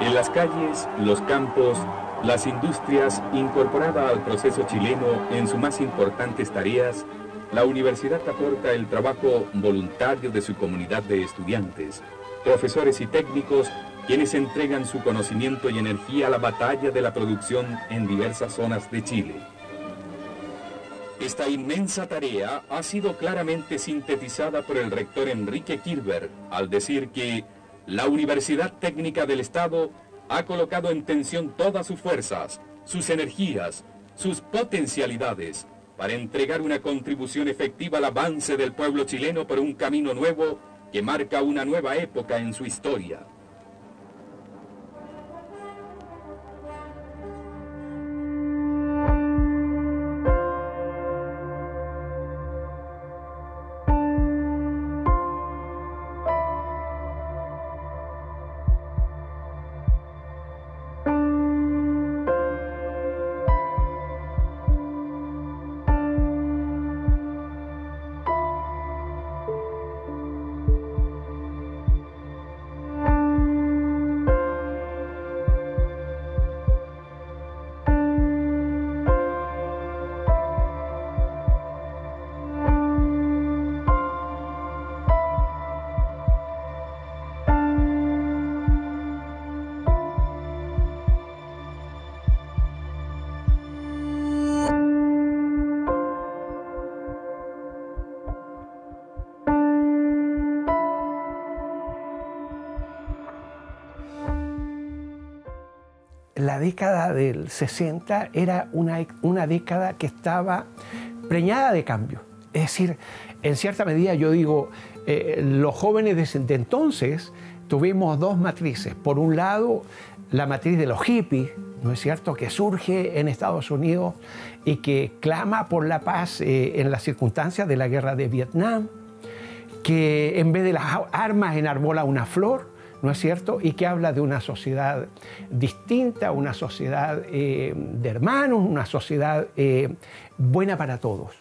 En las calles, los campos, las industrias, incorporada al proceso chileno en sus más importantes tareas, la universidad aporta el trabajo voluntario de su comunidad de estudiantes, profesores y técnicos, quienes entregan su conocimiento y energía a la batalla de la producción en diversas zonas de Chile. Esta inmensa tarea ha sido claramente sintetizada por el rector Enrique Kirber al decir que la Universidad Técnica del Estado ha colocado en tensión todas sus fuerzas, sus energías, sus potencialidades para entregar una contribución efectiva al avance del pueblo chileno por un camino nuevo que marca una nueva época en su historia. La década del 60 era una década que estaba preñada de cambio. Es decir, en cierta medida yo digo, los jóvenes de entonces tuvimos dos matrices. Por un lado, la matriz de los hippies, ¿no es cierto?, que surge en Estados Unidos y que clama por la paz en las circunstancias de la guerra de Vietnam, que en vez de las armas enarbola una flor, ¿no es cierto?, y que habla de una sociedad distinta, una sociedad de hermanos, una sociedad buena para todos.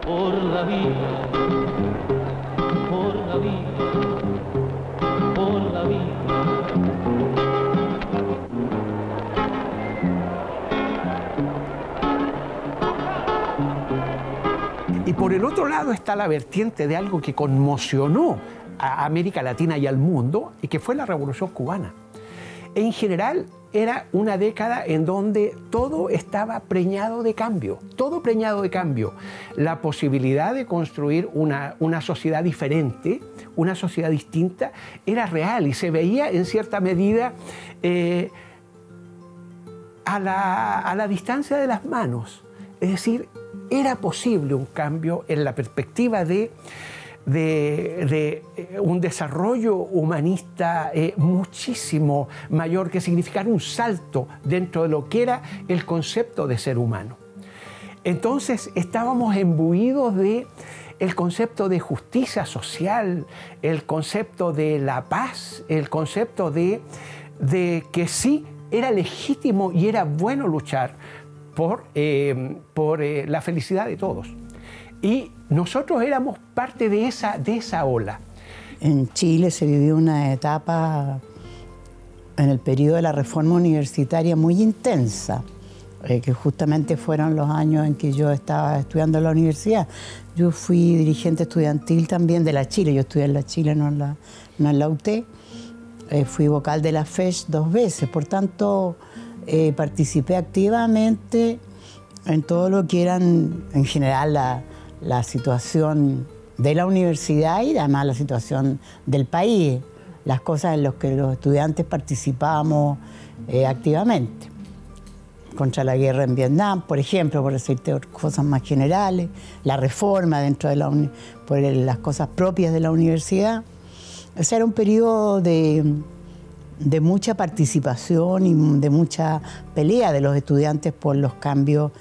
Por la vida, por la vida, por la vida. Y por el otro lado está la vertiente de algo que conmocionó a América Latina y al mundo, y que fue la Revolución Cubana. En general, era una década en donde todo estaba preñado de cambio, todo preñado de cambio. La posibilidad de construir una sociedad diferente, una sociedad distinta, era real y se veía en cierta medida a la distancia de las manos. Es decir, era posible un cambio en la perspectiva de un desarrollo humanista muchísimo mayor, que significara un salto dentro de lo que era el concepto de ser humano. Entonces estábamos imbuidos de el concepto de justicia social, el concepto de la paz, el concepto de que sí era legítimo y era bueno luchar por la felicidad de todos. Y nosotros éramos parte de esa ola. En Chile se vivió una etapa en el periodo de la reforma universitaria muy intensa, que justamente fueron los años en que yo estaba estudiando en la universidad. Yo fui dirigente estudiantil también de la Chile, yo estudié en la Chile, no en la UT. Fui vocal de la FESH 2 veces, por tanto participé activamente en todo lo que eran en general la situación de la universidad y además la situación del país, las cosas en las que los estudiantes participábamos activamente. Contra la guerra en Vietnam, por ejemplo, por decirte cosas más generales, la reforma dentro de por las cosas propias de la universidad. O sea, era un periodo de mucha participación y de mucha pelea de los estudiantes por los cambios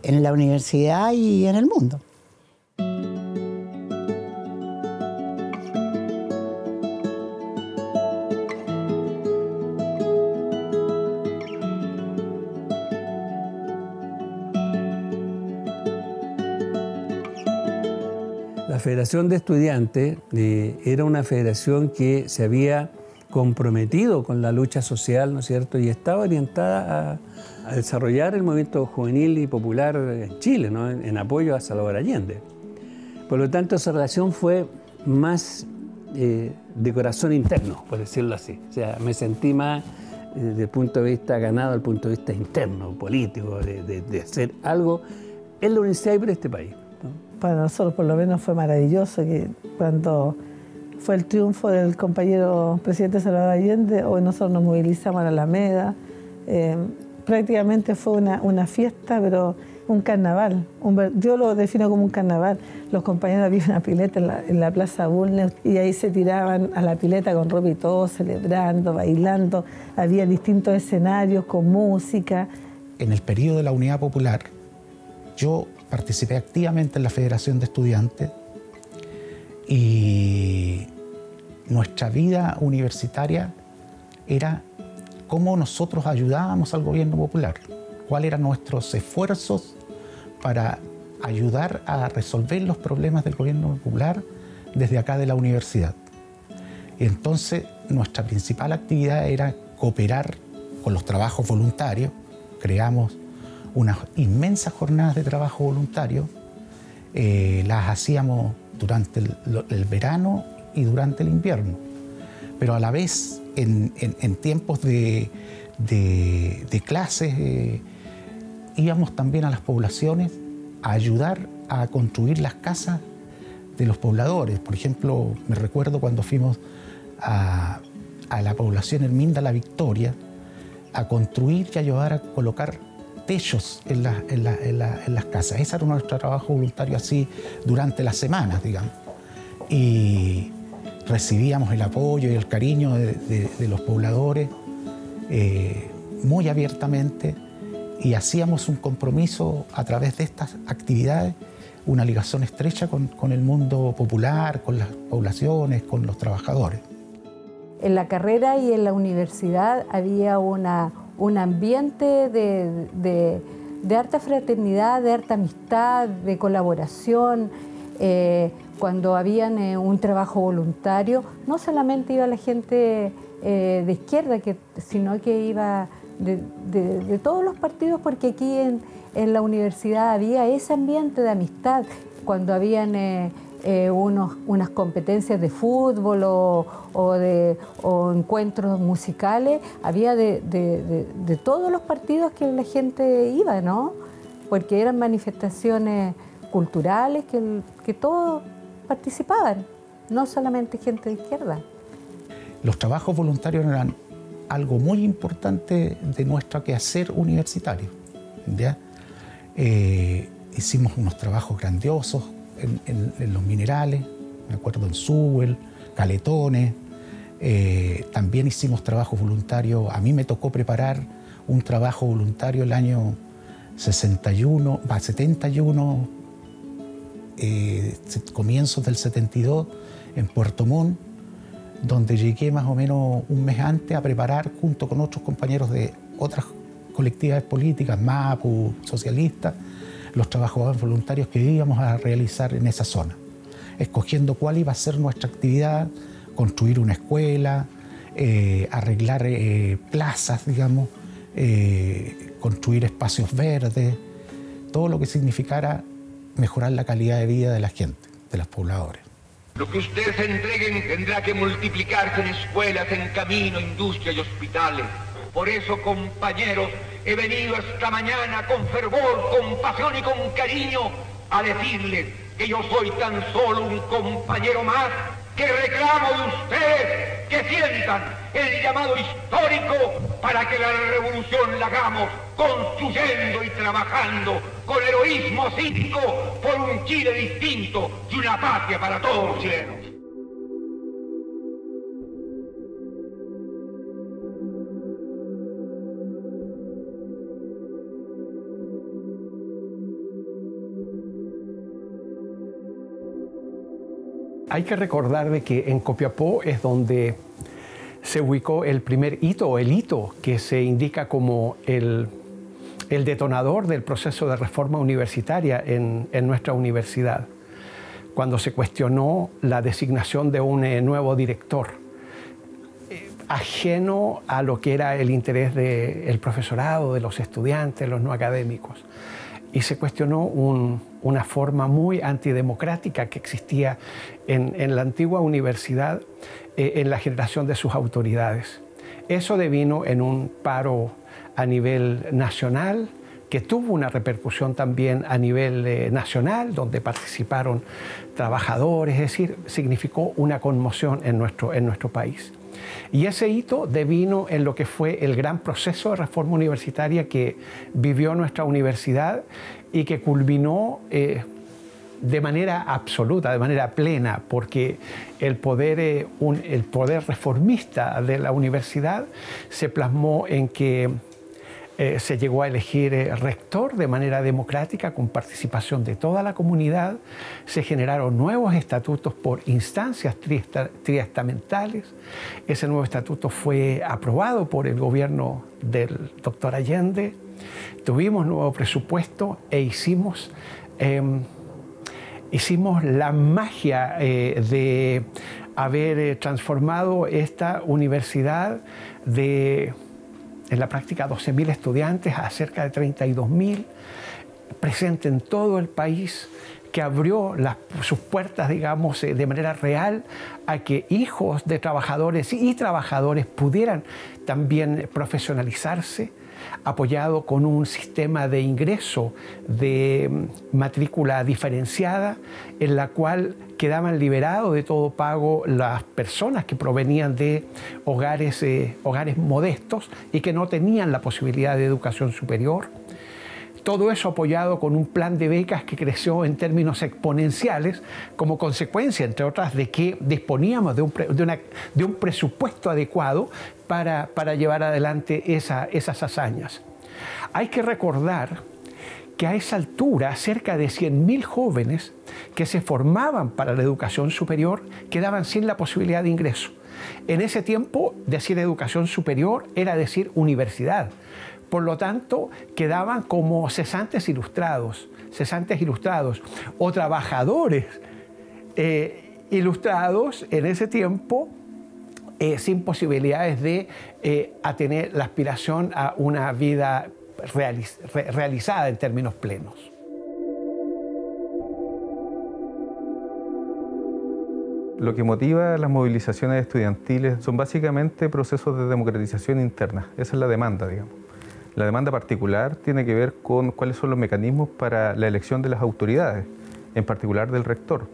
en la universidad y en el mundo. La Federación de Estudiantes era una federación que se había comprometido con la lucha social, ¿no es cierto? Y estaba orientada a desarrollar el movimiento juvenil y popular en Chile, ¿no? En apoyo a Salvador Allende. Por lo tanto, esa relación fue más de corazón interno, por decirlo así. O sea, me sentí más desde el punto de vista ganado, desde el punto de vista interno, político, de hacer algo en la universidad y por este país, ¿no? Para nosotros por lo menos fue maravilloso que cuando fue el triunfo del compañero presidente Salvador Allende, hoy nosotros nos movilizamos a la Alameda. Prácticamente fue una fiesta, pero un carnaval. Yo lo defino como un carnaval. Los compañeros había una pileta en la Plaza Bulnes y ahí se tiraban a la pileta con ropa y todo, celebrando, bailando. Había distintos escenarios con música. En el periodo de la Unidad Popular, yo participé activamente en la Federación de Estudiantes y nuestra vida universitaria era cómo nosotros ayudábamos al gobierno popular, cuáles eran nuestros esfuerzos para ayudar a resolver los problemas del gobierno popular desde acá de la universidad. Y entonces nuestra principal actividad era cooperar con los trabajos voluntarios. Creamos unas inmensas jornadas de trabajo voluntario, las hacíamos durante el verano y durante el invierno, pero a la vez en tiempos de clases íbamos también a las poblaciones a ayudar a construir las casas de los pobladores. Por ejemplo, me recuerdo cuando fuimos a la población Herminda La Victoria a construir y ayudar a colocar techos en las casas. Ese era nuestro trabajo voluntario así durante las semanas, digamos. Y recibíamos el apoyo y el cariño de los pobladores muy abiertamente y hacíamos un compromiso a través de estas actividades, una ligación estrecha con el mundo popular, con las poblaciones, con los trabajadores. En la carrera y en la universidad había un ambiente de harta fraternidad, de harta amistad, de colaboración. Cuando habían un trabajo voluntario, no solamente iba la gente de izquierda, sino que iba de todos los partidos, porque aquí en la universidad había ese ambiente de amistad. Cuando habían unas competencias de fútbol o encuentros musicales, había de todos los partidos que la gente iba, ¿no? Porque eran manifestaciones culturales que todos participaban, no solamente gente de izquierda. Los trabajos voluntarios eran algo muy importante de nuestro quehacer universitario, ¿ya? Hicimos unos trabajos grandiosos en los minerales, me acuerdo en Sewell, Caletones. También hicimos trabajos voluntarios. A mí me tocó preparar un trabajo voluntario el año 71, comienzos del 72, en Puerto Montt, donde llegué más o menos un mes antes a preparar, junto con otros compañeros de otras colectividades políticas, MAPU, socialistas, los trabajos voluntarios que íbamos a realizar en esa zona, escogiendo cuál iba a ser nuestra actividad, construir una escuela, arreglar plazas, digamos, construir espacios verdes, todo lo que significara mejorar la calidad de vida de la gente, de los pobladores. Lo que ustedes entreguen tendrá que multiplicarse en escuelas, en camino, industria y hospitales. Por eso, compañeros, he venido esta mañana con fervor, con pasión y con cariño a decirles que yo soy tan solo un compañero más, que reclamo de ustedes que sientan el llamado histórico para que la revolución la hagamos construyendo y trabajando con heroísmo cívico por un Chile distinto y una patria para todos los chilenos. Hay que recordar de que en Copiapó es donde se ubicó el primer hito, o el hito que se indica como el detonador del proceso de reforma universitaria en nuestra universidad, cuando se cuestionó la designación de un nuevo director. ajeno a lo que era el interés del profesorado, de los estudiantes, los no académicos. Y se cuestionó una forma muy antidemocrática que existía en la antigua universidad en la generación de sus autoridades. Eso devino en un paro a nivel nacional, que tuvo una repercusión también a nivel nacional, donde participaron trabajadores, es decir, significó una conmoción en nuestro país. Y ese hito devino en lo que fue el gran proceso de reforma universitaria que vivió nuestra universidad y que culminó de manera absoluta, de manera plena, porque el poder reformista de la universidad se plasmó en que se llegó a elegir rector de manera democrática con participación de toda la comunidad. Se generaron nuevos estatutos por instancias triestamentales. Ese nuevo estatuto fue aprobado por el gobierno del doctor Allende. Tuvimos nuevo presupuesto e hicimos la magia de haber transformado esta universidad en la práctica 12.000 estudiantes a cerca de 32.000, presente en todo el país, que abrió sus puertas, digamos, de manera real a que hijos de trabajadores y trabajadores pudieran también profesionalizarse, apoyado con un sistema de ingreso de matrícula diferenciada, en la cual quedaban liberados de todo pago las personas que provenían de hogares modestos y que no tenían la posibilidad de educación superior. Todo eso apoyado con un plan de becas que creció en términos exponenciales como consecuencia, entre otras, de que disponíamos de un presupuesto adecuado para llevar adelante esas hazañas. Hay que recordar que a esa altura cerca de 100.000 jóvenes que se formaban para la educación superior quedaban sin la posibilidad de ingreso. En ese tiempo, decir educación superior era decir universidad. Por lo tanto, quedaban como cesantes ilustrados o trabajadores ilustrados en ese tiempo, sin posibilidades de tener la aspiración a una vida realizada en términos plenos. Lo que motiva las movilizaciones estudiantiles son básicamente procesos de democratización interna. Esa es la demanda, digamos. La demanda particular tiene que ver con cuáles son los mecanismos para la elección de las autoridades, en particular del rector.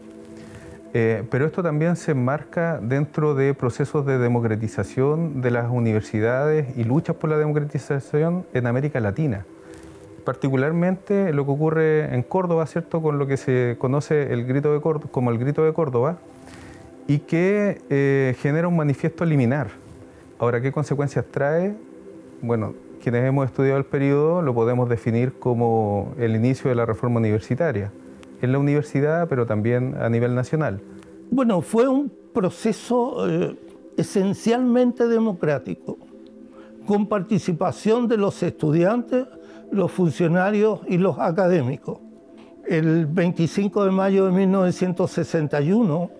Pero esto también se enmarca dentro de procesos de democratización de las universidades y luchas por la democratización en América Latina. Particularmente lo que ocurre en Córdoba, ¿cierto?, con lo que se conoce como el Grito de Córdoba, y que genera un manifiesto liminar. Ahora, ¿qué consecuencias trae? Bueno, quienes hemos estudiado el periodo lo podemos definir como el inicio de la reforma universitaria, en la universidad, pero también a nivel nacional. Bueno, fue un proceso esencialmente democrático, con participación de los estudiantes, los funcionarios y los académicos. El 25 de mayo de 1961,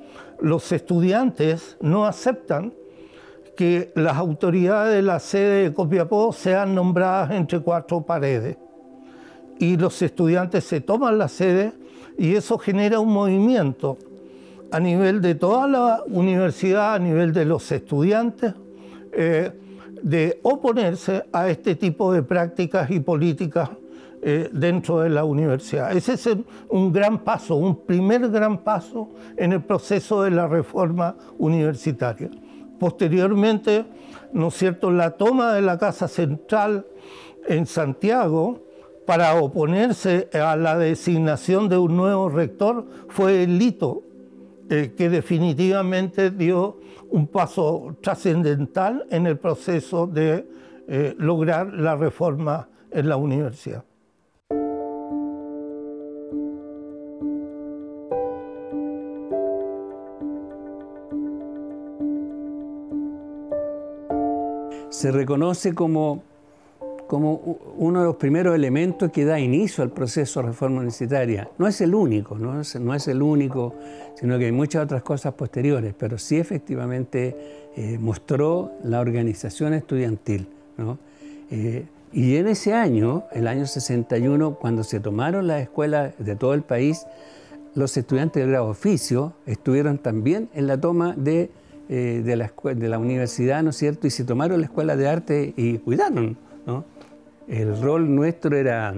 los estudiantes no aceptan que las autoridades de la sede de Copiapó sean nombradas entre cuatro paredes. Y los estudiantes se toman la sede y eso genera un movimiento a nivel de toda la universidad, a nivel de los estudiantes, de oponerse a este tipo de prácticas y políticas dentro de la universidad. Ese es un gran paso, un primer gran paso en el proceso de la reforma universitaria. Posteriormente, ¿no es cierto?, la toma de la Casa Central en Santiago para oponerse a la designación de un nuevo rector fue el hito que definitivamente dio un paso trascendental en el proceso de lograr la reforma en la universidad. Se reconoce como como uno de los primeros elementos que da inicio al proceso de reforma universitaria. No es el único, no es el único, sino que hay muchas otras cosas posteriores, pero sí efectivamente mostró la organización estudiantil, ¿no? Y en ese año, el año 61, cuando se tomaron las escuelas de todo el país, los estudiantes del grado oficio estuvieron también en la toma de la universidad, ¿no es cierto? Y se tomaron la escuela de arte y cuidaron, ¿no? El rol nuestro era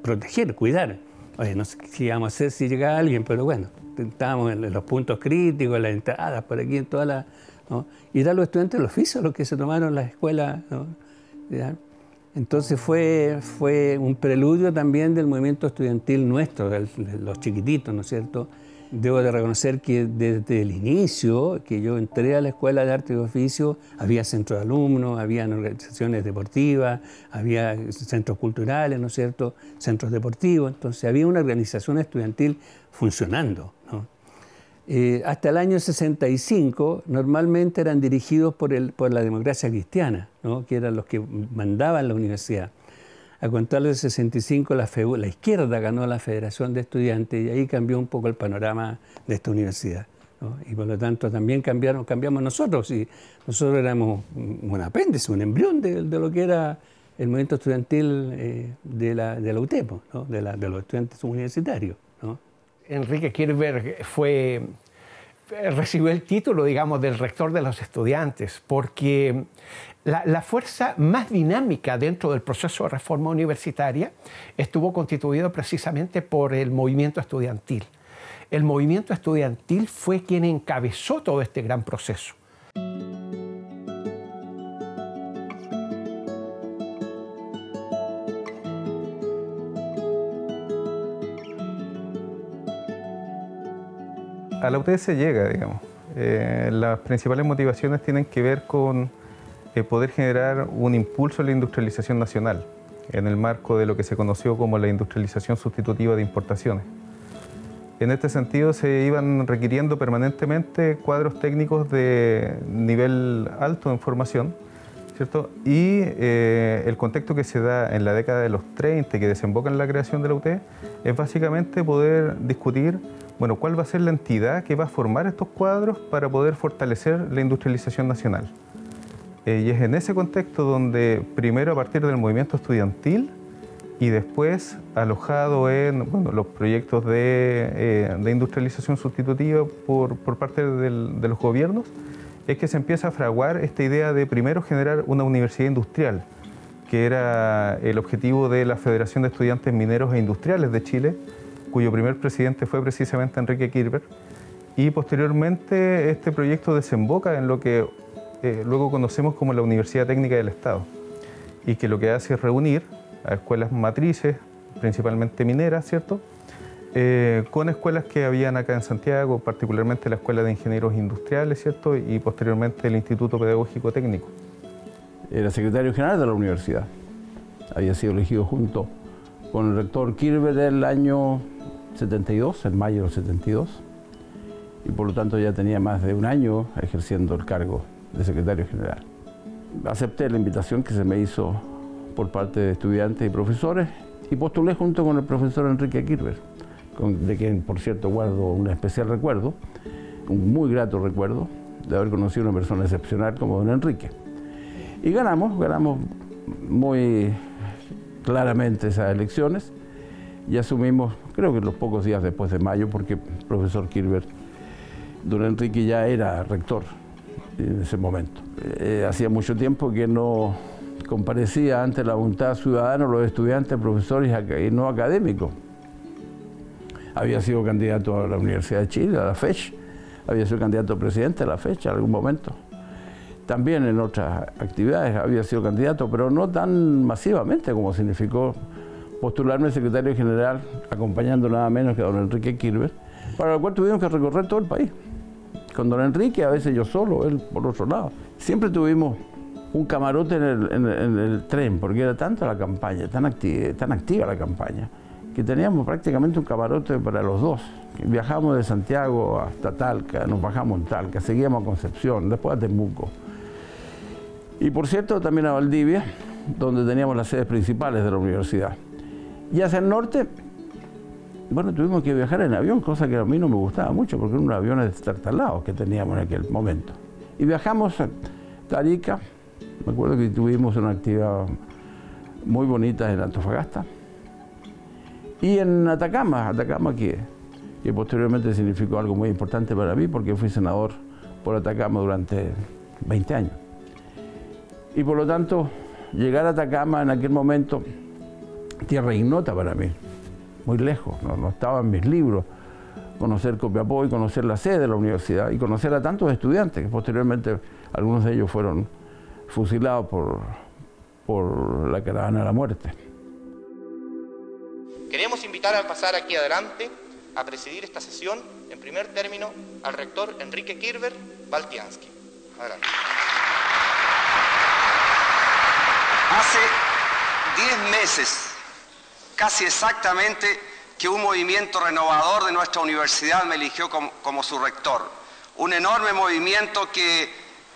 proteger, cuidar. Oye, no sé qué íbamos a hacer si llegaba alguien, pero bueno, estábamos en los puntos críticos, en las entradas, por aquí, en toda la... ¿no? Y eran los estudiantes del oficio los que se tomaron la escuela, ¿no? ¿Ya? Entonces fue un preludio también del movimiento estudiantil nuestro, de los chiquititos, ¿no es cierto? Debo de reconocer que desde el inicio que yo entré a la Escuela de Arte y Oficio, había centros de alumnos, había organizaciones deportivas, había centros culturales, ¿no es cierto?, centros deportivos, entonces había una organización estudiantil funcionando, ¿no? Hasta el año 65 normalmente eran dirigidos por la democracia cristiana, ¿no?, que eran los que mandaban la universidad. A contar del 65 la izquierda ganó la Federación de Estudiantes y ahí cambió un poco el panorama de esta universidad, ¿no? Y por lo tanto también cambiamos nosotros, y nosotros éramos un apéndice, un embrión de lo que era el movimiento estudiantil de la UTEP, ¿no?, de los estudiantes universitarios, ¿no? Enrique Kirber recibió el título, digamos, del rector de los estudiantes, porque la fuerza más dinámica dentro del proceso de reforma universitaria estuvo constituido precisamente por el movimiento estudiantil. El movimiento estudiantil fue quien encabezó todo este gran proceso. A la UTS se llega, digamos. Las principales motivaciones tienen que ver con poder generar un impulso a la industrialización nacional, en el marco de lo que se conoció como la industrialización sustitutiva de importaciones. En este sentido se iban requiriendo permanentemente cuadros técnicos de nivel alto en formación, ¿cierto? Y el contexto que se da en la década de los 30, que desemboca en la creación de la UT, es básicamente poder discutir, bueno, cuál va a ser la entidad que va a formar estos cuadros para poder fortalecer la industrialización nacional. Y es en ese contexto donde, primero a partir del movimiento estudiantil y después alojado en los proyectos de industrialización sustitutiva por parte de los gobiernos, es que se empieza a fraguar esta idea de primero generar una universidad industrial, que era el objetivo de la Federación de Estudiantes Mineros e Industriales de Chile, cuyo primer presidente fue precisamente Enrique Kirber, y posteriormente este proyecto desemboca en lo que luego conocemos como la Universidad Técnica del Estado, y que lo que hace es reunir a escuelas matrices, principalmente mineras, ¿cierto?, con escuelas que habían acá en Santiago, particularmente la Escuela de Ingenieros Industriales, ¿cierto?, y posteriormente el Instituto Pedagógico Técnico. Era secretario general de la universidad. Había sido elegido junto con el rector Kirber el año 72, en mayo del 72, y por lo tanto ya tenía más de un año ejerciendo el cargo de secretario general. Acepté la invitación que se me hizo por parte de estudiantes y profesores y postulé junto con el profesor Enrique Kirber, de quien, por cierto, guardo un especial recuerdo, un muy grato recuerdo de haber conocido a una persona excepcional como don Enrique. Y ganamos muy claramente esas elecciones y asumimos, creo que los pocos días después de mayo, porque el profesor Kirber, don Enrique ya era rector en ese momento. Hacía mucho tiempo que no comparecía ante la voluntad ciudadana los estudiantes, profesores y no académicos. Había sido candidato a la Universidad de Chile, a la FECH, había sido candidato a presidente de la FECH en algún momento. También en otras actividades había sido candidato, pero no tan masivamente como significó postularme secretario general, acompañando nada menos que a don Enrique Kirber, para lo cual tuvimos que recorrer todo el país. Con don Enrique, a veces yo solo, él por otro lado. Siempre tuvimos un camarote en el tren, porque era tanta la campaña, tan activa la campaña, que teníamos prácticamente un camarote para los dos. Viajamos de Santiago hasta Talca, nos bajamos en Talca, seguíamos a Concepción, después a Temuco. Y por cierto, también a Valdivia, donde teníamos las sedes principales de la universidad. Y hacia el norte, bueno, tuvimos que viajar en avión, cosa que a mí no me gustaba mucho, porque eran unos aviones destartalados que teníamos en aquel momento. Y viajamos a Arica, me acuerdo que tuvimos una actividad muy bonita en Antofagasta, y en Atacama que posteriormente significó algo muy importante para mí, porque fui senador por Atacama durante 20 años. Y por lo tanto, llegar a Atacama en aquel momento, tierra ignota para mí, muy lejos, no estaba en mis libros, conocer Copiapó y conocer la sede de la universidad y conocer a tantos estudiantes, que posteriormente algunos de ellos fueron fusilados por la caravana de la muerte. Queremos invitar a pasar aquí adelante a presidir esta sesión, en primer término, al rector Enrique Kirber Baltiansky. Adelante. Hace 10 meses, casi exactamente, que un movimiento renovador de nuestra universidad me eligió como su rector. Un enorme movimiento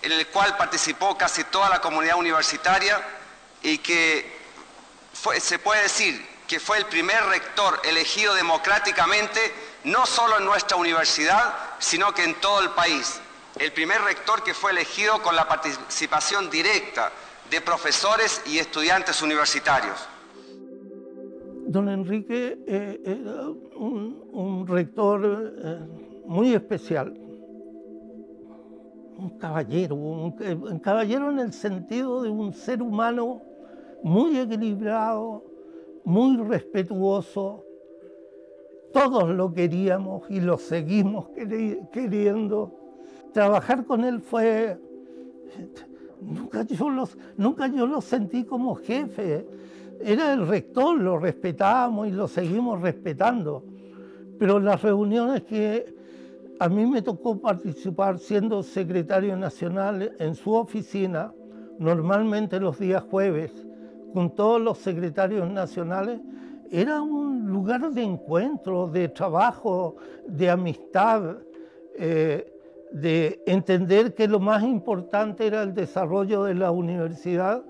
en el cual participó casi toda la comunidad universitaria y que se puede decir que fue el primer rector elegido democráticamente, no solo en nuestra universidad, sino que en todo el país. El primer rector que fue elegido con la participación directa de profesores y estudiantes universitarios. Don Enrique era un rector muy especial, un caballero en el sentido de un ser humano muy equilibrado, muy respetuoso. Todos lo queríamos y lo seguimos queriendo. Trabajar con él fue... Nunca yo lo sentí como jefe. Era el rector, lo respetábamos y lo seguimos respetando. Pero las reuniones que a mí me tocó participar siendo secretario nacional en su oficina, normalmente los días jueves, con todos los secretarios nacionales, era un lugar de encuentro, de trabajo, de amistad, de entender que lo más importante era el desarrollo de la universidad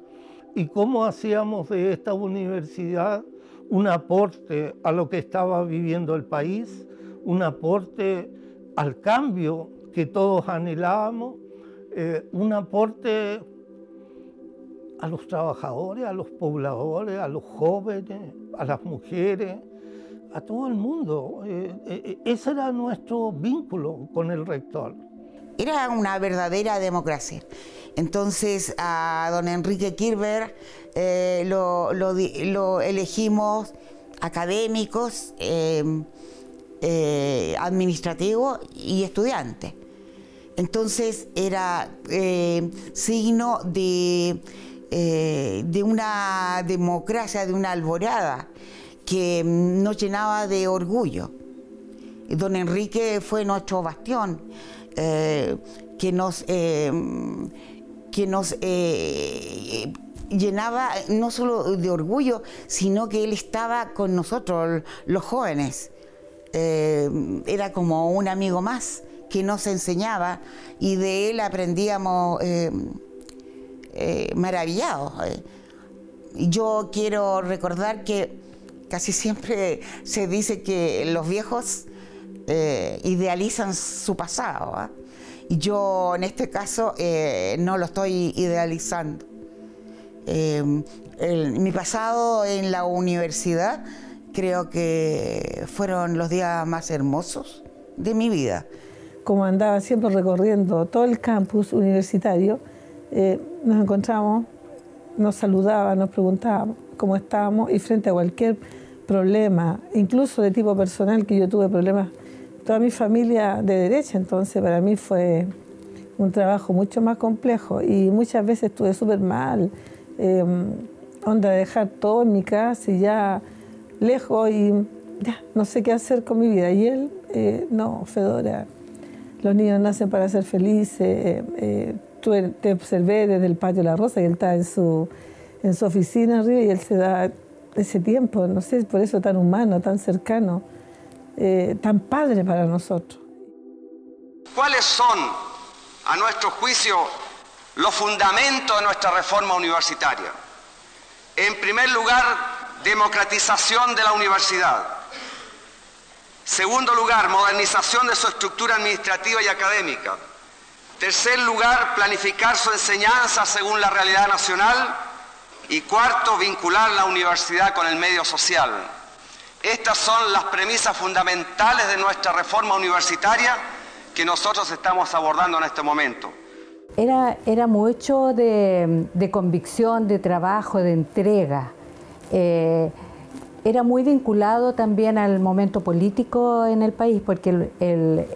y cómo hacíamos de esta universidad un aporte a lo que estaba viviendo el país, un aporte al cambio que todos anhelábamos, un aporte a los trabajadores, a los pobladores, a los jóvenes, a las mujeres, a todo el mundo. Ese era nuestro vínculo con el rector. Era una verdadera democracia. Entonces a don Enrique Kirber lo elegimos académicos, administrativos y estudiantes. Entonces era signo de una democracia, de una alborada que nos llenaba de orgullo. Don Enrique fue nuestro bastión, que nos llenaba no solo de orgullo, sino que él estaba con nosotros, los jóvenes. Era como un amigo más que nos enseñaba y de él aprendíamos maravillados. Yo quiero recordar que casi siempre se dice que los viejos idealizan su pasado, ¿eh? Y yo en este caso no lo estoy idealizando. Mi pasado en la universidad creo que fueron los días más hermosos de mi vida. Como andaba siempre recorriendo todo el campus universitario, nos encontramos, nos saludaba, nos preguntaba cómo estábamos y frente a cualquier problema, incluso de tipo personal, que yo tuve problemas, toda mi familia de derecha, entonces para mí fue un trabajo mucho más complejo y muchas veces estuve súper mal, onda de dejar todo en mi casa y ya lejos y ya no sé qué hacer con mi vida. Y él, no, Fedora, los niños nacen para ser felices. Te observé desde el patio de la Rosa y él está en su oficina arriba y él se da ese tiempo, no sé, por eso tan humano, tan cercano, tan padre para nosotros. ¿Cuáles son, a nuestro juicio, los fundamentos de nuestra reforma universitaria? En primer lugar, democratización de la universidad. Segundo lugar, modernización de su estructura administrativa y académica. Tercer lugar, planificar su enseñanza según la realidad nacional. Y cuarto, vincular la universidad con el medio social. Estas son las premisas fundamentales de nuestra reforma universitaria que nosotros estamos abordando en este momento. Era mucho de convicción, de trabajo, de entrega. Era muy vinculado también al momento político en el país, porque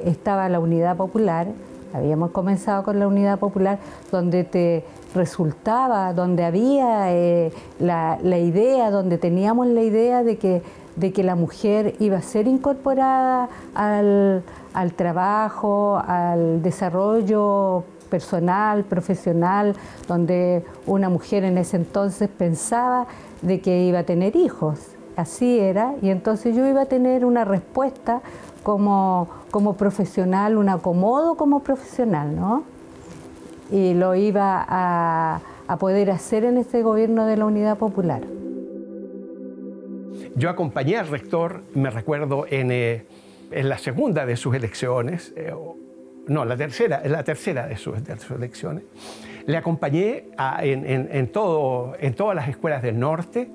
estaba la Unidad Popular, habíamos comenzado con la Unidad Popular, donde te resultaba, donde había la idea, donde teníamos la idea de que la mujer iba a ser incorporada al trabajo, al desarrollo personal, profesional, donde una mujer en ese entonces pensaba de que iba a tener hijos. Así era, y entonces yo iba a tener una respuesta como profesional, un acomodo como profesional, ¿no? Y lo iba a poder hacer en este gobierno de la Unidad Popular. Yo acompañé al rector, me recuerdo, en la segunda de sus elecciones, no, la tercera de sus elecciones. Le acompañé en todas las escuelas del norte.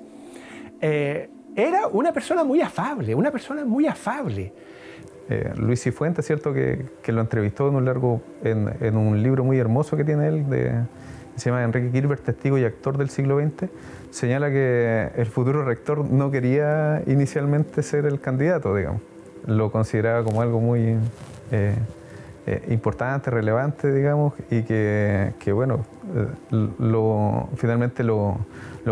Era una persona muy afable, Luis Cifuentes, ¿cierto? Que lo entrevistó en un libro muy hermoso que tiene él, que se llama Enrique Kirber, testigo y actor del siglo XX, señala que el futuro rector no quería inicialmente ser el candidato, digamos. Lo consideraba como algo muy importante, relevante, digamos, y que bueno, finalmente lo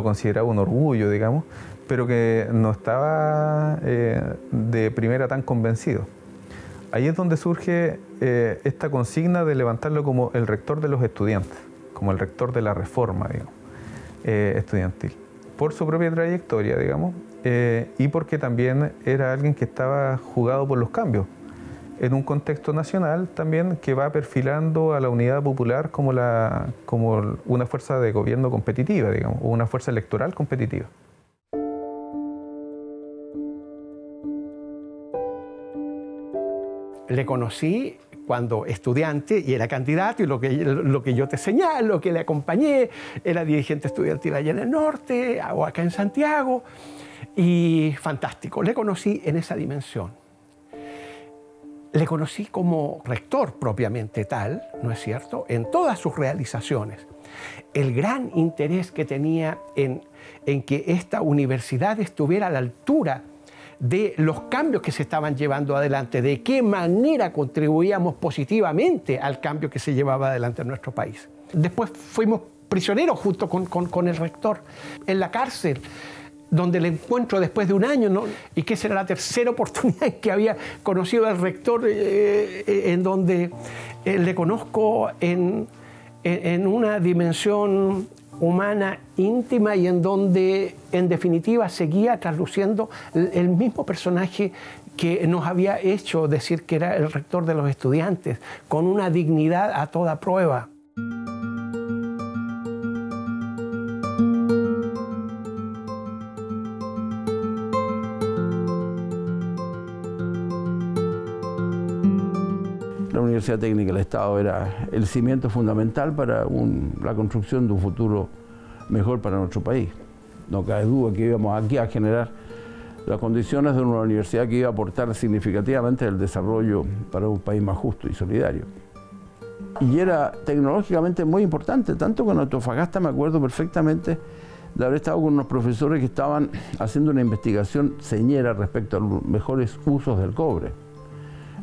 consideraba un orgullo, digamos, pero que no estaba de primera tan convencido. Ahí es donde surge esta consigna de levantarlo como el rector de los estudiantes, como el rector de la reforma, digamos, estudiantil, por su propia trayectoria, digamos, y porque también era alguien que estaba jugado por los cambios, en un contexto nacional también que va perfilando a la Unidad Popular como una fuerza de gobierno competitiva, digamos, o una fuerza electoral competitiva. Le conocí cuando estudiante y era candidato, y lo que yo te señalo, que le acompañé, era dirigente estudiantil allá en el norte o acá en Santiago, y fantástico, le conocí en esa dimensión. Le conocí como rector propiamente tal, ¿no es cierto?, en todas sus realizaciones. El gran interés que tenía en que esta universidad estuviera a la altura de los cambios que se estaban llevando adelante, de qué manera contribuíamos positivamente al cambio que se llevaba adelante en nuestro país. Después fuimos prisioneros junto con el rector en la cárcel, donde le encuentro después de un año, ¿no? Y que esa era la tercera oportunidad en que había conocido al rector, en donde le conozco en una dimensión humana íntima y en donde, en definitiva, seguía trasluciendo el mismo personaje que nos había hecho decir que era el rector de los estudiantes, con una dignidad a toda prueba. La Universidad Técnica del Estado era el cimiento fundamental para la construcción de un futuro mejor para nuestro país. No cabe duda que íbamos aquí a generar las condiciones de una universidad que iba a aportar significativamente el desarrollo para un país más justo y solidario. Y era tecnológicamente muy importante, tanto que en Antofagasta me acuerdo perfectamente de haber estado con unos profesores que estaban haciendo una investigación señera respecto a los mejores usos del cobre,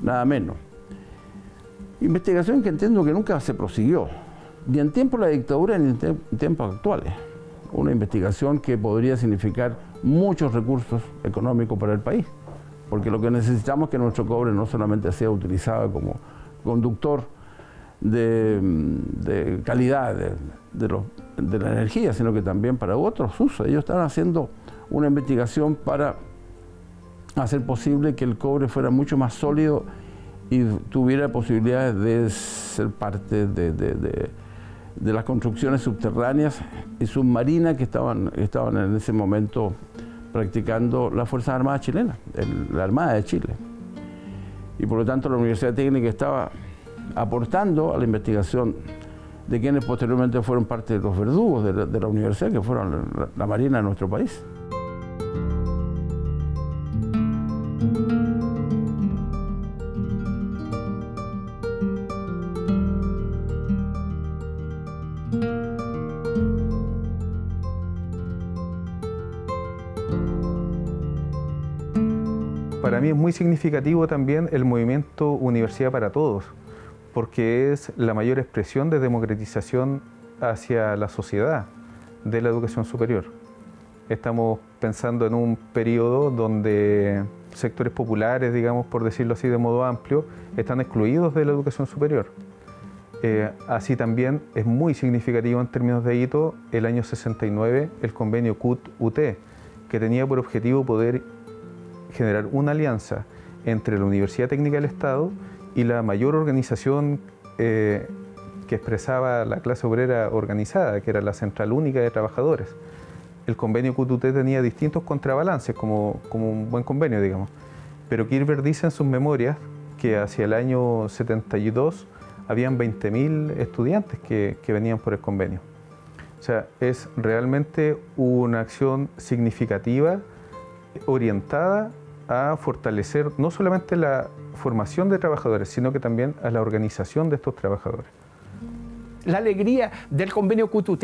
nada menos. Investigación que entiendo que nunca se prosiguió, ni en tiempos de la dictadura ni en tiempos actuales. Una investigación que podría significar muchos recursos económicos para el país, porque lo que necesitamos es que nuestro cobre no solamente sea utilizado como conductor de calidad de la energía, sino que también para otros usos. Ellos estaban haciendo una investigación para hacer posible que el cobre fuera mucho más sólido y tuviera posibilidades de ser parte de las construcciones subterráneas y submarinas que estaban en ese momento practicando las Fuerzas Armadas chilenas, la Armada de Chile. Y por lo tanto la Universidad Técnica estaba aportando a la investigación de quienes posteriormente fueron parte de los verdugos de la universidad, que fueron la Marina de nuestro país. Para mí es muy significativo también el movimiento Universidad para Todos, porque es la mayor expresión de democratización hacia la sociedad de la educación superior. Estamos pensando en un periodo donde sectores populares, digamos, por decirlo así de modo amplio, están excluidos de la educación superior. Así también es muy significativo en términos de hito el año 69 el convenio CUT-UT, que tenía por objetivo poder generar una alianza entre la Universidad Técnica del Estado y la mayor organización que expresaba la clase obrera organizada, que era la Central Única de Trabajadores. El convenio CUT-UT tenía distintos contrabalances, como un buen convenio, digamos. Pero Kirber dice en sus memorias que hacia el año 72 habían 20.000 estudiantes que venían por el convenio. O sea, es realmente una acción significativa orientada a fortalecer no solamente la formación de trabajadores, sino que también a la organización de estos trabajadores. La alegría del convenio CUT-UT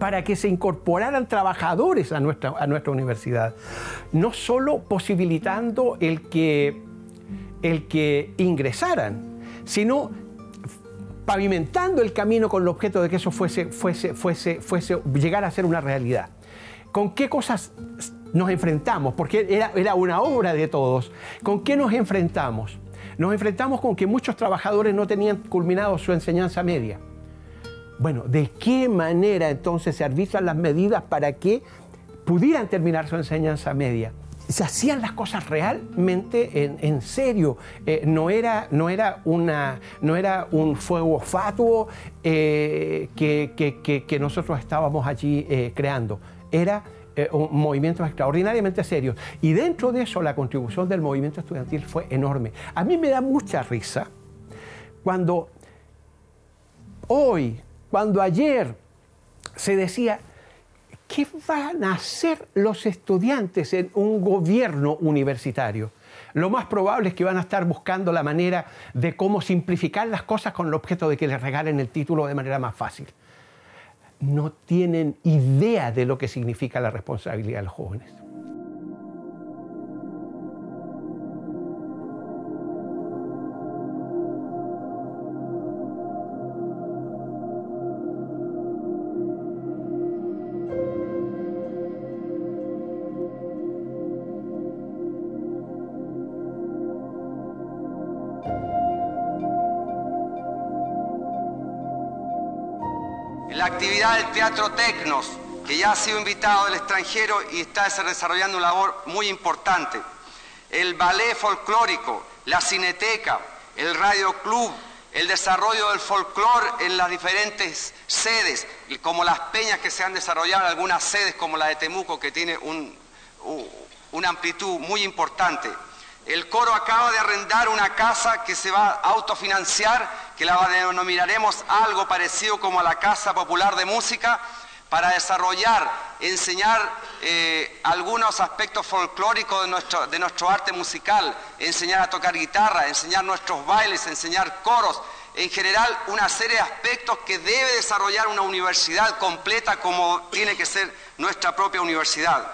para que se incorporaran trabajadores a nuestra universidad, no solo posibilitando el que ingresaran, sino pavimentando el camino con el objeto de que eso llegara a ser una realidad. ¿Con qué cosas nos enfrentamos? Porque era una obra de todos. ¿Con qué nos enfrentamos? Nos enfrentamos con que muchos trabajadores no tenían culminado su enseñanza media. Bueno, ¿de qué manera entonces se arbitran las medidas para que pudieran terminar su enseñanza media? Se hacían las cosas realmente en serio. No era un fuego fatuo que nosotros estábamos allí creando. Era movimientos extraordinariamente serios. Y dentro de eso la contribución del movimiento estudiantil fue enorme. A mí me da mucha risa cuando ayer se decía, ¿qué van a hacer los estudiantes en un gobierno universitario? Lo más probable es que van a estar buscando la manera de cómo simplificar las cosas con el objeto de que les regalen el título de manera más fácil. No tienen idea de lo que significa la responsabilidad de los jóvenes. La actividad del Teatro Tecnos, que ya ha sido invitado del extranjero y está desarrollando una labor muy importante. El ballet folclórico, la cineteca, el radio club, el desarrollo del folclore en las diferentes sedes, como las peñas que se han desarrollado en algunas sedes, como la de Temuco, que tiene una amplitud muy importante. El coro acaba de arrendar una casa que se va a autofinanciar, que la denominaremos algo parecido como a la Casa Popular de Música, para desarrollar, enseñar algunos aspectos folclóricos de nuestro arte musical, enseñar a tocar guitarra, enseñar nuestros bailes, enseñar coros, en general una serie de aspectos que debe desarrollar una universidad completa como tiene que ser nuestra propia universidad.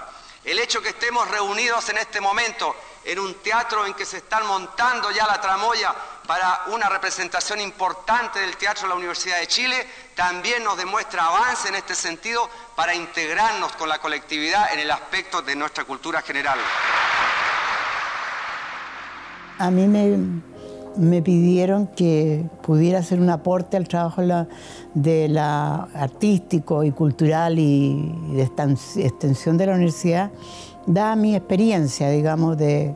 El hecho que estemos reunidos en este momento en un teatro en que se están montando ya la tramoya para una representación importante del teatro de la Universidad de Chile, también nos demuestra avance en este sentido para integrarnos con la colectividad en el aspecto de nuestra cultura general. A mí me pidieron que pudiera hacer un aporte al trabajo de la artístico y cultural y de extensión de la universidad, dada mi experiencia, digamos, de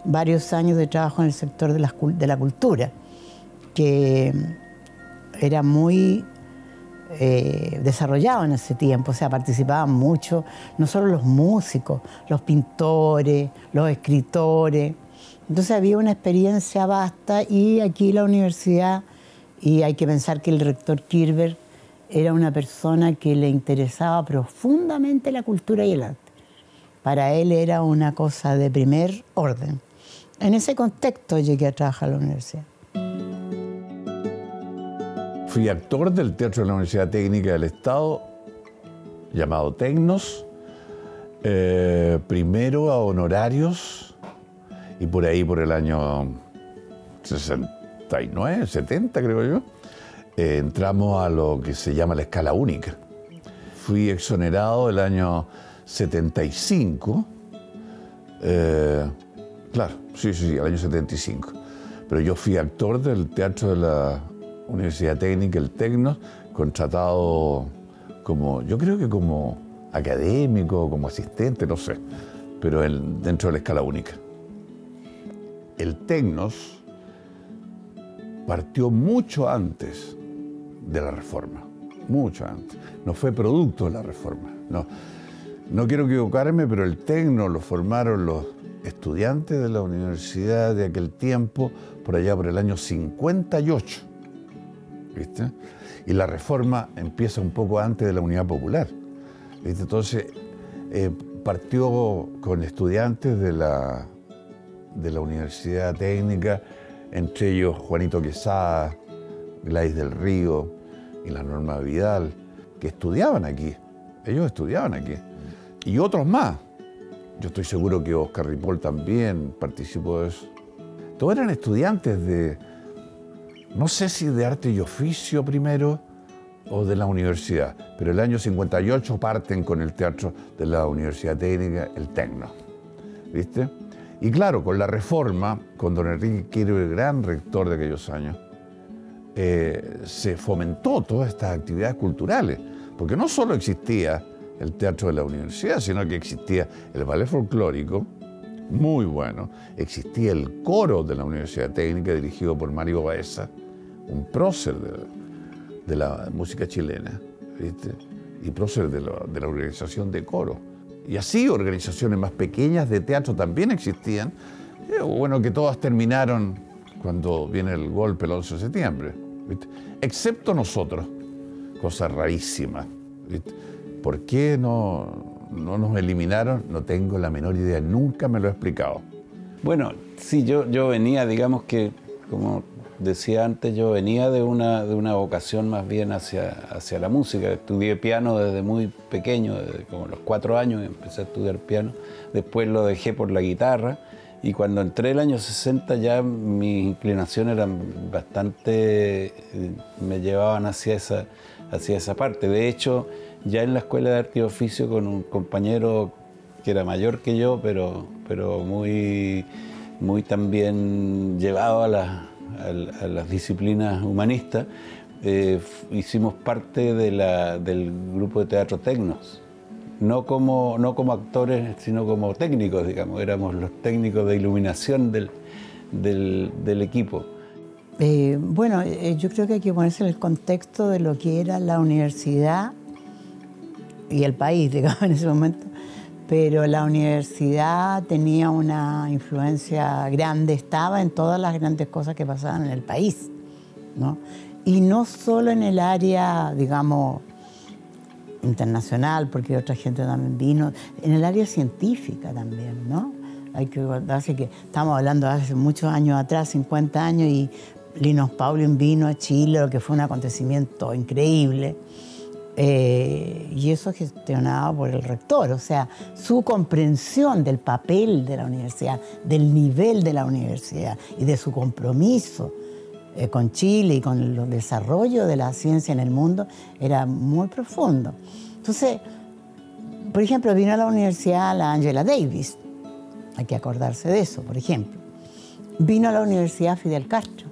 varios años de trabajo en el sector de la cultura, que era muy desarrollado en ese tiempo, o sea, participaban mucho, no solo los músicos, los pintores, los escritores. Entonces había una experiencia vasta y aquí la universidad, y hay que pensar que el rector Kirber era una persona que le interesaba profundamente la cultura y el arte. Para él era una cosa de primer orden. En ese contexto llegué a trabajar a la universidad. Fui actor del Teatro de la Universidad Técnica del Estado, llamado Tecnos, primero a honorarios, y por ahí, por el año 69, 70 creo yo, entramos a lo que se llama la escala única. Fui exonerado el año 75, claro, sí, el año 75, pero yo fui actor del Teatro de la Universidad Técnica, el Tecnos, contratado como, yo creo que como académico, como asistente, no sé, pero dentro de la escala única. El Tecnos partió mucho antes de la reforma, mucho antes. No fue producto de la reforma. No quiero equivocarme, pero el Tecnos lo formaron los estudiantes de la universidad de aquel tiempo, por allá por el año 58. ¿Viste? Y la reforma empieza un poco antes de la Unidad Popular. ¿Viste? Entonces, partió con estudiantes de la Universidad Técnica, entre ellos Juanito Quesada, Gladys del Río y la Norma Vidal, que estudiaban aquí. Ellos estudiaban aquí. Y otros más. Yo estoy seguro que Oscar Ripoll también participó de eso. Todos eran estudiantes de, no sé si de arte y oficio primero o de la universidad, pero el año 58 parten con el teatro de la Universidad Técnica, el Tecnos, ¿viste? Y claro, con la reforma, con don Enrique Kirber, gran rector de aquellos años, se fomentó todas estas actividades culturales, porque no solo existía el teatro de la universidad, sino que existía el ballet folclórico, muy bueno, existía el coro de la Universidad Técnica dirigido por Mario Baeza, un prócer de la música chilena, ¿viste? Y prócer de la organización de coro. Y así organizaciones más pequeñas de teatro también existían, bueno, que todas terminaron cuando viene el golpe el 11 de septiembre, ¿viste? Excepto nosotros, cosa rarísima, ¿viste? ¿Por qué no nos eliminaron? No tengo la menor idea, nunca me lo he explicado. Bueno, sí, yo venía, digamos que, como decía antes, yo venía de una vocación más bien hacia la música. Estudié piano desde muy pequeño, desde como los 4 años empecé a estudiar piano. Después lo dejé por la guitarra y cuando entré el año 60 ya mis inclinaciones eran bastante, me llevaban hacia esa parte. De hecho, ya en la Escuela de Arte y Oficio con un compañero que era mayor que yo, pero muy también llevado a las disciplinas humanistas, hicimos parte del grupo de teatro Tecnos. No como actores, sino como técnicos, digamos. Éramos los técnicos de iluminación del equipo. Bueno, yo creo que hay que ponerse en el contexto de lo que era la universidad y el país, digamos, en ese momento. Pero la universidad tenía una influencia grande, estaba en todas las grandes cosas que pasaban en el país, ¿no? Y no solo en el área, digamos, internacional, porque otra gente también vino, en el área científica también, ¿no? Hay que acordarse que estamos hablando de hace muchos años atrás, 50 años, y Linus Pauling vino a Chile, lo que fue un acontecimiento increíble. Y eso gestionado por el rector, o sea, su comprensión del papel de la universidad, del nivel de la universidad y de su compromiso con Chile y con el desarrollo de la ciencia en el mundo era muy profundo. Entonces, por ejemplo, vino a la universidad la Angela Davis, hay que acordarse de eso, por ejemplo. Vino a la Universidad Fidel Castro.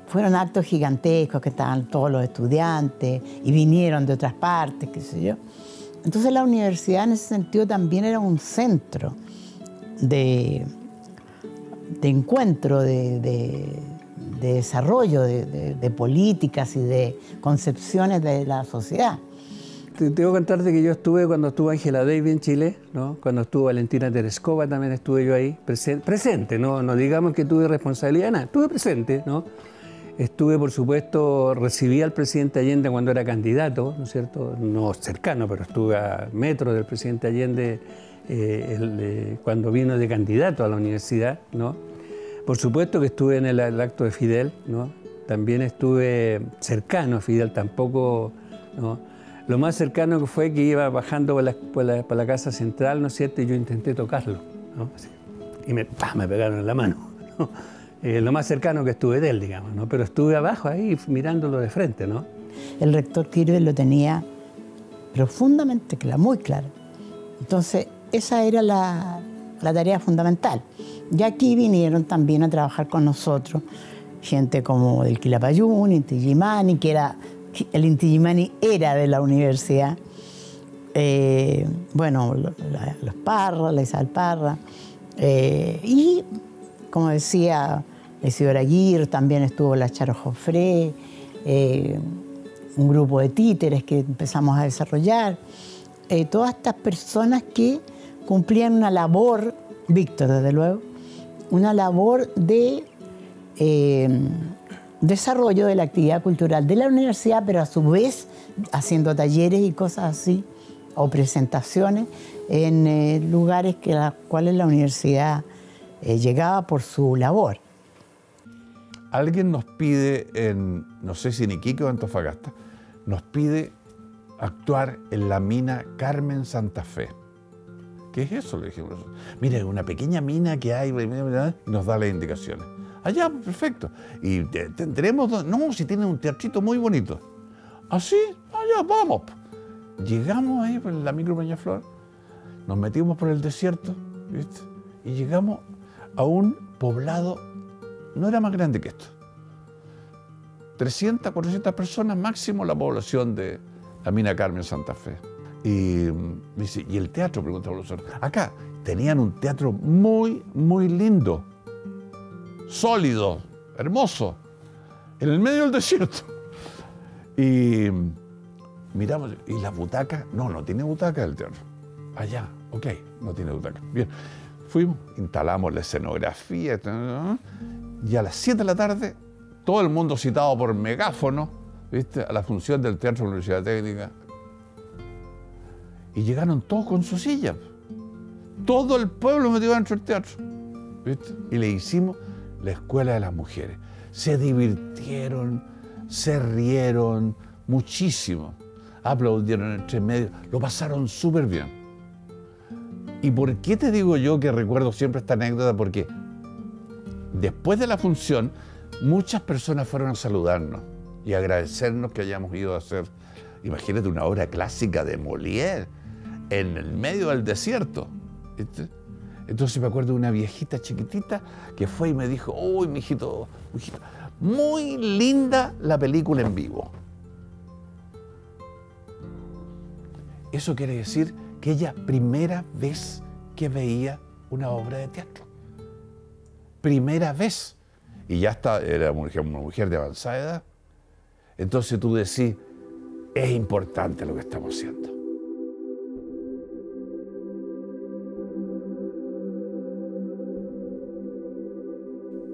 Fueron actos gigantescos que estaban todos los estudiantes y vinieron de otras partes, qué sé yo. Entonces la universidad en ese sentido también era un centro de encuentro, de desarrollo de políticas y de concepciones de la sociedad. Tengo que contarte que yo estuve cuando estuvo Angela Davis en Chile, ¿no? Cuando estuvo Valentina Tereskova también estuve yo ahí, presente, no digamos que tuve responsabilidad, nada, estuve presente, ¿no? Estuve, por supuesto, recibí al presidente Allende cuando era candidato, ¿no es cierto? No cercano, pero estuve a metros del presidente Allende cuando vino de candidato a la universidad, ¿no? Por supuesto que estuve en el acto de Fidel, ¿no? También estuve cercano a Fidel, tampoco, ¿no? Lo más cercano que fue que iba bajando por la casa central, ¿no es cierto? Y yo intenté tocarlo, ¿no? Y me pegaron en la mano, ¿no? Lo más cercano que estuve de él, digamos, ¿no? Pero estuve abajo ahí mirándolo de frente, ¿no? El rector Kirchner lo tenía profundamente claro, muy claro. Entonces, esa era la tarea fundamental. Y aquí vinieron también a trabajar con nosotros gente como del Quilapayún, Inti Illimani, que era... El Inti Illimani era de la universidad. Bueno, los Parra, la Isabel Parra. Y, como decía, la Isidora Aguirre, también estuvo la Charo Jofré, un grupo de títeres que empezamos a desarrollar. Todas estas personas que cumplían una labor, Víctor, desde luego, una labor de desarrollo de la actividad cultural de la universidad, pero a su vez haciendo talleres y cosas así, o presentaciones en lugares a los cuales la universidad llegaba por su labor. Alguien nos pide, no sé si en Iquique o en Antofagasta, nos pide actuar en la mina Carmen Santa Fe. ¿Qué es eso? Le dijimos. Mire, una pequeña mina que hay, nos da las indicaciones. Allá, perfecto. Y tendremos, no, si tienen un teatrito muy bonito. ¿Así? Allá, vamos. Llegamos ahí por la micro Peñaflor, nos metimos por el desierto, ¿viste? Y llegamos a un poblado, no era más grande que esto. 300, 400 personas máximo la población de la mina Carmen Santa Fe. Y me dice, ¿y el teatro? Pregunta el profesor. Acá tenían un teatro muy, muy lindo. Sólido, hermoso, en el medio del desierto. Y miramos, ¿y las butacas? No tiene butacas el teatro. Allá, ok, no tiene butacas. Bien, fuimos, instalamos la escenografía, y a las 7 de la tarde, todo el mundo citado por megáfono, ¿viste? A la función del Teatro de la Universidad Técnica. Y llegaron todos con su silla. Todo el pueblo metido dentro del teatro, ¿viste? Y le hicimos la Escuela de las Mujeres. Se divirtieron, se rieron muchísimo, aplaudieron entre medio, lo pasaron súper bien. ¿Y por qué te digo yo que recuerdo siempre esta anécdota? Porque después de la función, muchas personas fueron a saludarnos y agradecernos que hayamos ido a hacer, imagínate, una obra clásica de Molière en el medio del desierto, ¿viste? Entonces me acuerdo de una viejita chiquitita que fue y me dijo, uy, mijito, muy linda la película en vivo. Eso quiere decir que ella primera vez que veía una obra de teatro. Primera vez. Y ya está, era una mujer de avanzada edad. Entonces tú decís, es importante lo que estamos haciendo.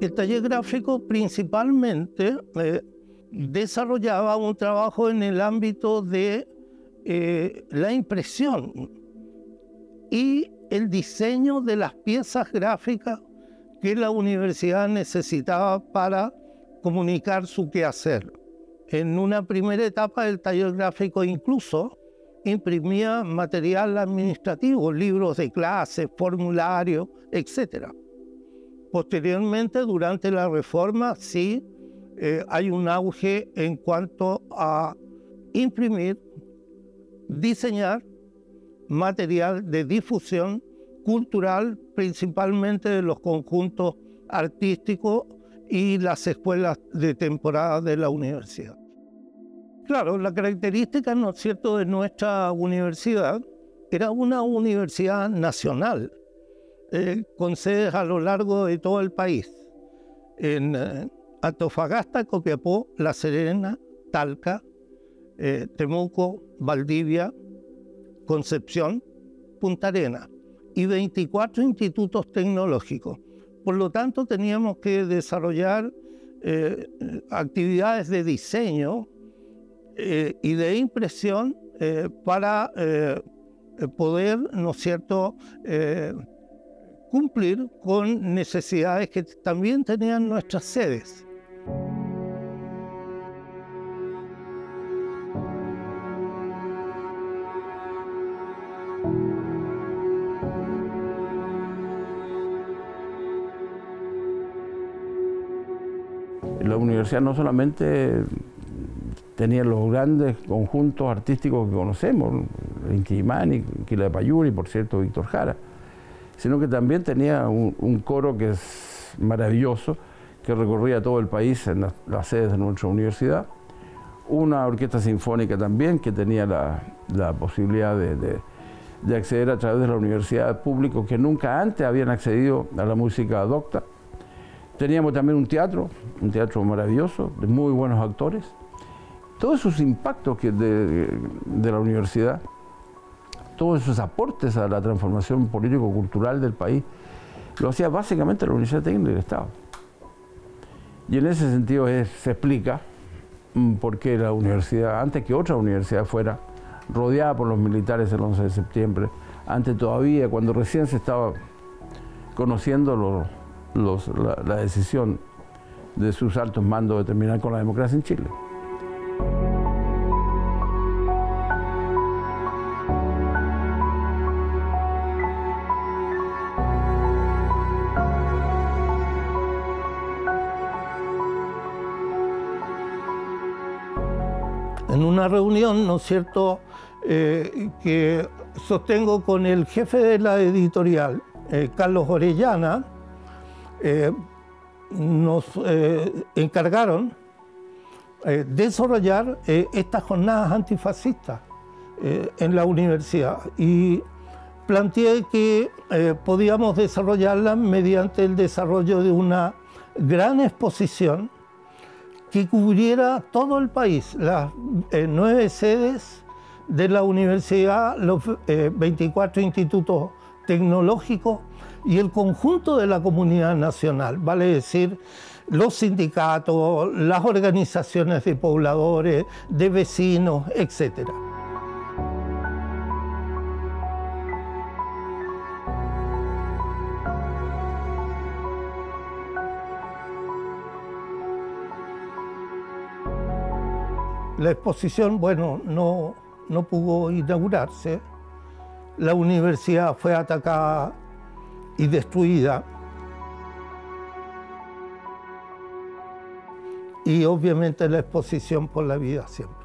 El taller gráfico principalmente desarrollaba un trabajo en el ámbito de la impresión y el diseño de las piezas gráficas que la universidad necesitaba para comunicar su quehacer. En una primera etapa el taller gráfico incluso imprimía material administrativo, libros de clase, formularios, etc. Posteriormente, durante la reforma, sí hay un auge en cuanto a imprimir, diseñar material de difusión cultural, principalmente de los conjuntos artísticos y las escuelas de temporada de la universidad. Claro, la característica, ¿no es cierto?, de nuestra universidad era una universidad nacional, con sedes a lo largo de todo el país. Antofagasta, Copiapó, La Serena, Talca, Temuco, Valdivia, Concepción, Punta Arenas y 24 institutos tecnológicos. Por lo tanto, teníamos que desarrollar actividades de diseño y de impresión para poder, ¿no es cierto?, cumplir con necesidades que también tenían nuestras sedes. La universidad no solamente tenía los grandes conjuntos artísticos que conocemos, Inti Illimani, Quila de Payuri, por cierto, Víctor Jara, sino que también tenía un coro que es maravilloso, que recorría todo el país en las sedes de nuestra universidad, una orquesta sinfónica también que tenía la posibilidad de acceder a través de la universidad pública, que nunca antes habían accedido a la música docta. Teníamos también un teatro maravilloso, de muy buenos actores. Todos esos impactos de la universidad, todos esos aportes a la transformación político-cultural del país, lo hacía básicamente la Universidad Técnica del Estado. Y en ese sentido se explica por qué la universidad, antes que otra universidad fuera rodeada por los militares el 11 de septiembre, antes todavía, cuando recién se estaba conociendo la decisión de sus altos mandos de terminar con la democracia en Chile. En una reunión, ¿no es cierto?, que sostengo con el jefe de la editorial, Carlos Orellana, nos encargaron desarrollar estas jornadas antifascistas en la universidad y planteé que podíamos desarrollarlas mediante el desarrollo de una gran exposición que cubriera todo el país, las 9 sedes de la universidad, los 24 institutos tecnológicos y el conjunto de la comunidad nacional, vale decir, los sindicatos, las organizaciones de pobladores, de vecinos, etc. La exposición, bueno, no pudo inaugurarse. La universidad fue atacada y destruida. Y obviamente la exposición por la vida siempre.